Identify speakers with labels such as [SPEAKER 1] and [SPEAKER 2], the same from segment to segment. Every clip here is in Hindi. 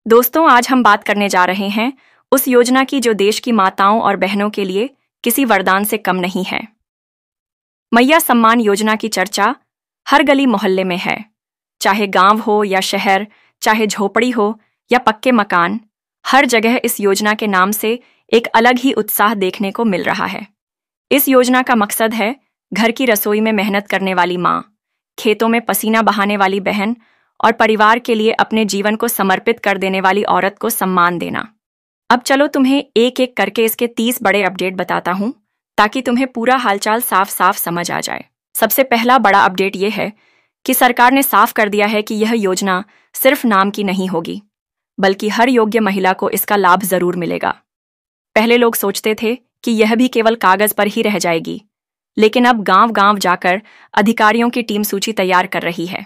[SPEAKER 1] दोस्तों, आज हम बात करने जा रहे हैं उस योजना की जो देश की माताओं और बहनों के लिए किसी वरदान से कम नहीं है। मैया सम्मान योजना की चर्चा हर गली मोहल्ले में है। चाहे गांव हो या शहर, चाहे झोपड़ी हो या पक्के मकान, हर जगह इस योजना के नाम से एक अलग ही उत्साह देखने को मिल रहा है। इस योजना का मकसद है घर की रसोई में मेहनत करने वाली माँ, खेतों में पसीना बहाने वाली बहन और परिवार के लिए अपने जीवन को समर्पित कर देने वाली औरत को सम्मान देना। अब चलो तुम्हें एक एक करके इसके 30 बड़े अपडेट बताता हूं, ताकि तुम्हें पूरा हालचाल साफ साफ समझ आ जाए। सबसे पहला बड़ा अपडेट यह है कि सरकार ने साफ कर दिया है कि यह योजना सिर्फ नाम की नहीं होगी, बल्कि हर योग्य महिला को इसका लाभ जरूर मिलेगा। पहले लोग सोचते थे कि यह भी केवल कागज पर ही रह जाएगी, लेकिन अब गांव-गांव जाकर अधिकारियों की टीम सूची तैयार कर रही है।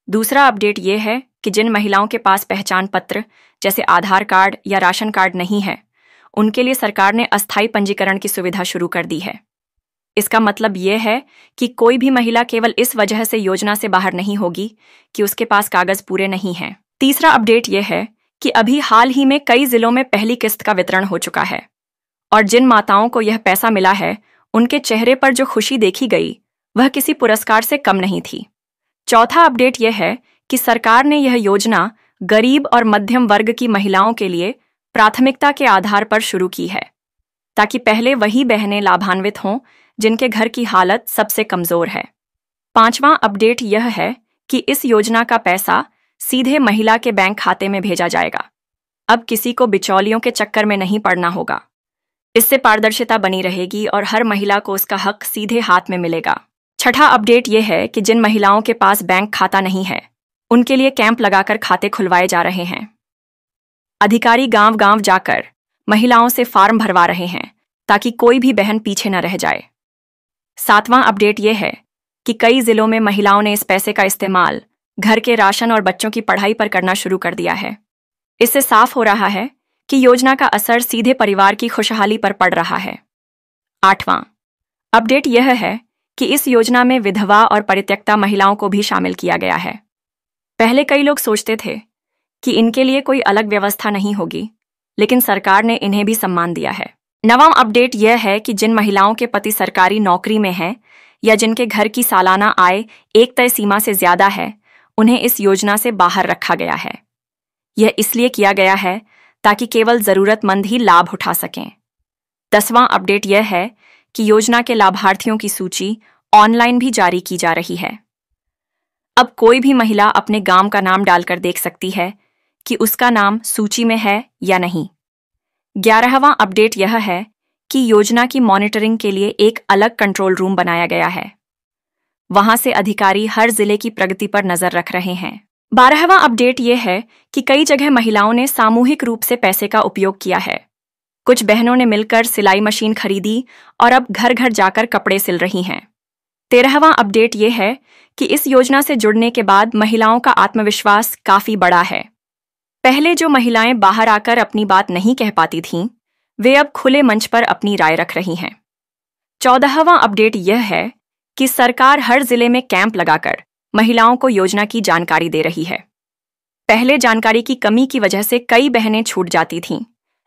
[SPEAKER 1] दूसरा अपडेट यह है कि जिन महिलाओं के पास पहचान पत्र जैसे आधार कार्ड या राशन कार्ड नहीं है, उनके लिए सरकार ने अस्थायी पंजीकरण की सुविधा शुरू कर दी है। इसका मतलब यह है कि कोई भी महिला केवल इस वजह से योजना से बाहर नहीं होगी कि उसके पास कागज पूरे नहीं हैं। तीसरा अपडेट यह है कि अभी हाल ही में कई जिलों में पहली किस्त का वितरण हो चुका है और जिन माताओं को यह पैसा मिला है, उनके चेहरे पर जो खुशी देखी गई वह किसी पुरस्कार से कम नहीं थी। चौथा अपडेट यह है कि सरकार ने यह योजना गरीब और मध्यम वर्ग की महिलाओं के लिए प्राथमिकता के आधार पर शुरू की है, ताकि पहले वही बहनें लाभान्वित हों जिनके घर की हालत सबसे कमजोर है। पांचवां अपडेट यह है कि इस योजना का पैसा सीधे महिला के बैंक खाते में भेजा जाएगा। अब किसी को बिचौलियों के चक्कर में नहीं पड़ना होगा। इससे पारदर्शिता बनी रहेगी और हर महिला को उसका हक सीधे हाथ में मिलेगा। छठा अपडेट यह है कि जिन महिलाओं के पास बैंक खाता नहीं है, उनके लिए कैंप लगाकर खाते खुलवाए जा रहे हैं। अधिकारी गांव-गांव जाकर महिलाओं से फॉर्म भरवा रहे हैं, ताकि कोई भी बहन पीछे न रह जाए। सातवां अपडेट यह है कि कई जिलों में महिलाओं ने इस पैसे का इस्तेमाल घर के राशन और बच्चों की पढ़ाई पर करना शुरू कर दिया है। इससे साफ हो रहा है कि योजना का असर सीधे परिवार की खुशहाली पर पड़ रहा है। आठवां अपडेट यह है कि इस योजना में विधवा और परित्यक्ता महिलाओं को भी शामिल किया गया है। पहले कई लोग सोचते थे कि इनके लिए कोई अलग व्यवस्था नहीं होगी, लेकिन सरकार ने इन्हें भी सम्मान दिया है। नवां अपडेट यह है कि जिन महिलाओं के पति सरकारी नौकरी में हैं या जिनके घर की सालाना आय एक तय सीमा से ज्यादा है, उन्हें इस योजना से बाहर रखा गया है। यह इसलिए किया गया है ताकि केवल जरूरतमंद ही लाभ उठा सकें। 10वां अपडेट यह है कि योजना के लाभार्थियों की सूची ऑनलाइन भी जारी की जा रही है। अब कोई भी महिला अपने गांव का नाम डालकर देख सकती है कि उसका नाम सूची में है या नहीं। 11वां अपडेट यह है कि योजना की मॉनिटरिंग के लिए एक अलग कंट्रोल रूम बनाया गया है। वहां से अधिकारी हर जिले की प्रगति पर नजर रख रहे हैं। 12वां अपडेट यह है कि कई जगह महिलाओं ने सामूहिक रूप से पैसे का उपयोग किया है। कुछ बहनों ने मिलकर सिलाई मशीन खरीदी और अब घर घर जाकर कपड़े सिल रही हैं। 13वां अपडेट यह है कि इस योजना से जुड़ने के बाद महिलाओं का आत्मविश्वास काफी बढ़ा है। पहले जो महिलाएं बाहर आकर अपनी बात नहीं कह पाती थीं, वे अब खुले मंच पर अपनी राय रख रही हैं। 14वां अपडेट यह है कि सरकार हर जिले में कैंप लगाकर महिलाओं को योजना की जानकारी दे रही है। पहले जानकारी की कमी की वजह से कई बहनें छूट जाती थीं,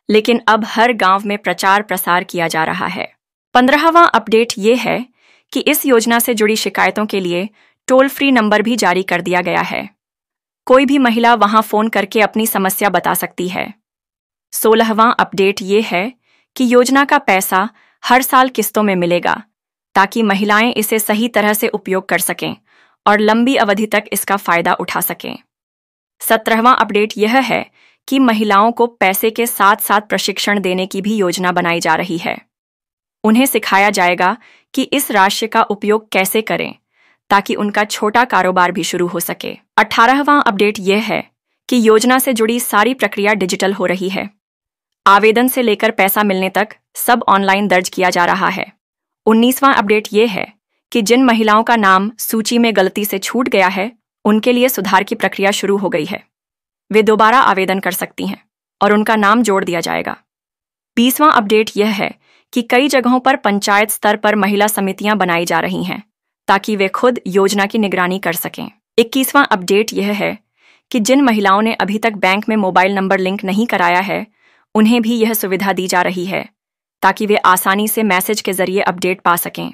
[SPEAKER 1] लेकिन अब हर गांव में प्रचार प्रसार किया जा रहा है। 15वां अपडेट यह है कि इस योजना से जुड़ी शिकायतों के लिए टोल फ्री नंबर भी जारी कर दिया गया है। कोई भी महिला वहां फोन करके अपनी समस्या बता सकती है। 16वां अपडेट यह है कि योजना का पैसा हर साल किस्तों में मिलेगा, ताकि महिलाएं इसे सही तरह से उपयोग कर सकें और लंबी अवधि तक इसका फायदा उठा सकें। 17वां अपडेट यह है कि महिलाओं को पैसे के साथ साथ प्रशिक्षण देने की भी योजना बनाई जा रही है। उन्हें सिखाया जाएगा कि इस राशि का उपयोग कैसे करें, ताकि उनका छोटा कारोबार भी शुरू हो सके। 18वां अपडेट यह है कि योजना से जुड़ी सारी प्रक्रिया डिजिटल हो रही है। आवेदन से लेकर पैसा मिलने तक सब ऑनलाइन दर्ज किया जा रहा है। 19वां अपडेट यह है कि जिन महिलाओं का नाम सूची में गलती से छूट गया है, उनके लिए सुधार की प्रक्रिया शुरू हो गई है। वे दोबारा आवेदन कर सकती हैं और उनका नाम जोड़ दिया जाएगा। 20वां अपडेट यह है कि कई जगहों पर पंचायत स्तर पर महिला समितियां बनाई जा रही हैं, ताकि वे खुद योजना की निगरानी कर सकें। 21वां अपडेट यह है कि जिन महिलाओं ने अभी तक बैंक में मोबाइल नंबर लिंक नहीं कराया है, उन्हें भी यह सुविधा दी जा रही है ताकि वे आसानी से मैसेज के जरिए अपडेट पा सकें।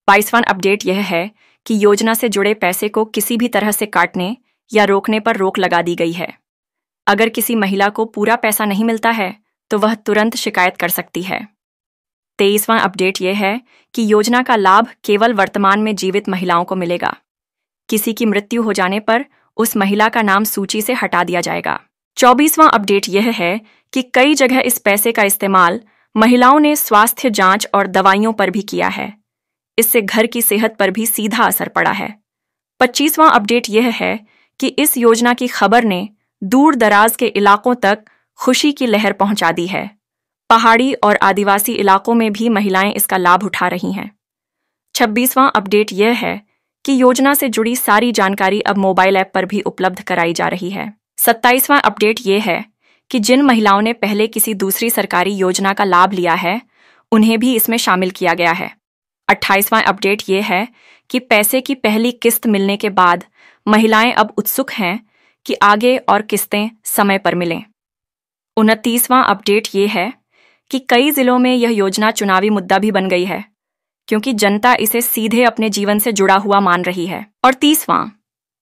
[SPEAKER 1] 22वां अपडेट यह है कि योजना से जुड़े पैसे को किसी भी तरह से काटने या रोकने पर रोक लगा दी गई है। अगर किसी महिला को पूरा पैसा नहीं मिलता है तो वह तुरंत शिकायत कर सकती है। 23वां अपडेट यह है कि योजना का लाभ केवल वर्तमान में जीवित महिलाओं को मिलेगा। किसी की मृत्यु हो जाने पर उस महिला का नाम सूची से हटा दिया जाएगा। 24वां अपडेट यह है कि कई जगह इस पैसे का इस्तेमाल महिलाओं ने स्वास्थ्य जांच और दवाइयों पर भी किया है। इससे घर की सेहत पर भी सीधा असर पड़ा है। 25वां अपडेट यह है कि इस योजना की खबर ने दूर दराज के इलाकों तक खुशी की लहर पहुंचा दी है। पहाड़ी और आदिवासी इलाकों में भी महिलाएं इसका लाभ उठा रही हैं। 26वां अपडेट यह है कि योजना से जुड़ी सारी जानकारी अब मोबाइल ऐप पर भी उपलब्ध कराई जा रही है। 27वां अपडेट यह है कि जिन महिलाओं ने पहले किसी दूसरी सरकारी योजना का लाभ लिया है, उन्हें भी इसमें शामिल किया गया है। 28वां अपडेट यह है कि पैसे की पहली किस्त मिलने के बाद महिलाएं अब उत्सुक हैं कि आगे और किस्तें समय पर मिलें। 29वां अपडेट यह है कि कई जिलों में यह योजना चुनावी मुद्दा भी बन गई है, क्योंकि जनता इसे सीधे अपने जीवन से जुड़ा हुआ मान रही है। और 30वां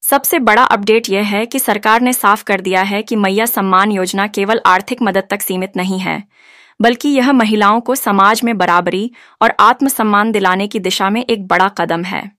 [SPEAKER 1] सबसे बड़ा अपडेट यह है कि सरकार ने साफ कर दिया है कि मैया सम्मान योजना केवल आर्थिक मदद तक सीमित नहीं है, बल्कि यह महिलाओं को समाज में बराबरी और आत्मसम्मान दिलाने की दिशा में एक बड़ा कदम है।